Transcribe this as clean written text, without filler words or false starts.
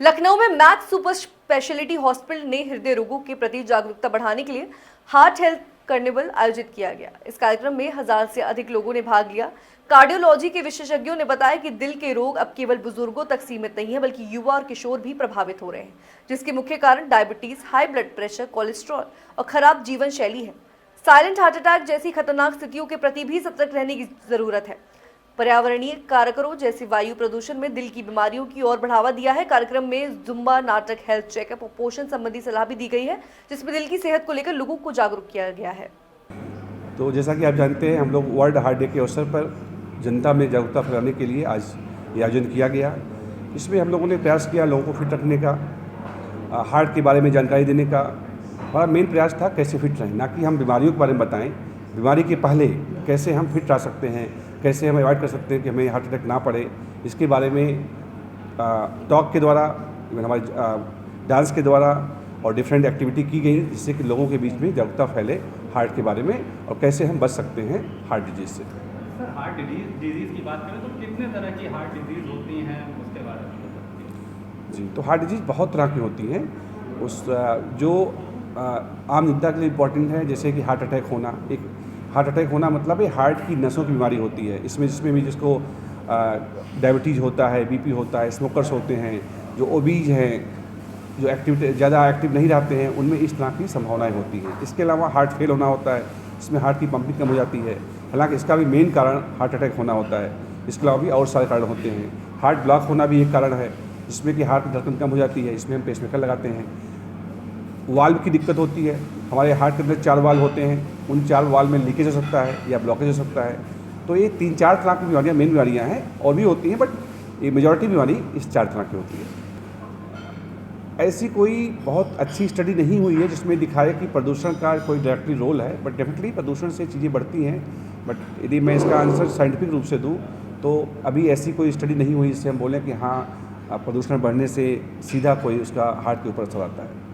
लखनऊ में max super speciality hospital ने हृदय रोगों के प्रति जागरूकता बढ़ाने के लिए हार्ट हेल्थ कार्निवल आयोजित किया गया। इस कार्यक्रम में 1000 से अधिक लोगों ने भाग लिया। कार्डियोलॉजी के विशेषज्ञों ने बताया कि दिल के रोग अब केवल बुजुर्गों तक सीमित नहीं है, बल्कि युवा और किशोर भी प्रभावित हो रहे हैं, जिसके मुख्य कारण diabetes, high blood pressure, cholesterol और खराब जीवन शैली है। साइलेंट हार्ट अटैक जैसी खतरनाक स्थितियों के प्रति भी सतर्क रहने की जरूरत है। पर्यावरणीय कारकों जैसे वायु प्रदूषण में दिल की बीमारियों की ओर बढ़ावा दिया है। कार्यक्रम में जुम्बा, नाटक, हेल्थ चेकअप और पोषण संबंधी सलाह भी दी गई है, जिसमें दिल की सेहत को लेकर लोगों को जागरूक किया गया है। तो जैसा कि आप जानते हैं, हम लोग वर्ल्ड हार्ट डे के अवसर पर जनता में जागरूकता फैलाने के लिए आज ये आयोजन किया गया। इसमें हम लोगों ने प्रयास किया लोगों को फिट रखने का, हार्ट के बारे में जानकारी देने का। हमारा मेन प्रयास था कैसे फिट रहें, ना कि हम बीमारियों के बारे में बताएं। बीमारी के पहले कैसे हम फिट रह सकते हैं, कैसे हम अवॉइड कर सकते हैं कि हमें हार्ट अटैक ना पड़े, इसके बारे में टॉक के द्वारा, हमारे डांस के द्वारा और डिफरेंट एक्टिविटी की गई, जिससे कि लोगों के बीच में जागरूकता फैले हार्ट के बारे में और कैसे हम बच सकते हैं हार्ट डिजीज़ से। सर, हार्ट डिजीज़ की बात करें तो कितने तरह की हार्ट डिजीज़ होती हैं, उसके बारे में बता सकते हैं? जी, तो हार्ट डिजीज़ बहुत तरह की होती हैं। उस जो आम जनता के लिए इम्पॉर्टेंट है, जैसे कि हार्ट अटैक होना। एक हार्ट अटैक होना मतलब है हार्ट की नसों की बीमारी होती है। जिसमें भी जिसको डायबिटीज़ होता है, बीपी होता है, स्मोकर्स होते हैं, जो ओबीज हैं, जो एक्टिविटी ज़्यादा एक्टिव नहीं रहते हैं, उनमें इस तरह की संभावनाएं होती हैं। इसके अलावा हार्ट फेल होना होता है, इसमें हार्ट की पंपिंग कम हो जाती है। हालांकि इसका भी मेन कारण हार्ट अटैक होना होता है। इसके अलावा भी और सारे कारण होते हैं। हार्ट ब्लॉक होना भी एक कारण है, जिसमें कि हार्ट की धड़कन कम हो जाती है। इसमें हम पेसमेकर लगाते हैं। वाल्व की दिक्कत होती है। हमारे हार्ट के अंदर 4 वाल्व होते हैं, उन 4 वाल्व में लीकेज हो सकता है या ब्लॉकेज हो सकता है। तो ये 3-4 तरह की बीमारियाँ मेन बीमारियाँ हैं, और भी होती हैं, बट ये मेजॉरिटी बीमारी इस 4 तरह की होती है। ऐसी कोई बहुत अच्छी स्टडी नहीं हुई है जिसमें दिखाए कि प्रदूषण का कोई डायरेक्टली रोल है, बट डेफिनेटली प्रदूषण से चीज़ें बढ़ती हैं। बट यदि मैं इसका आंसर साइंटिफिक रूप से दूँ तो अभी ऐसी कोई स्टडी नहीं हुई जिससे हम बोलें कि हाँ, प्रदूषण बढ़ने से सीधा कोई उसका हार्ट के ऊपर असर आता है।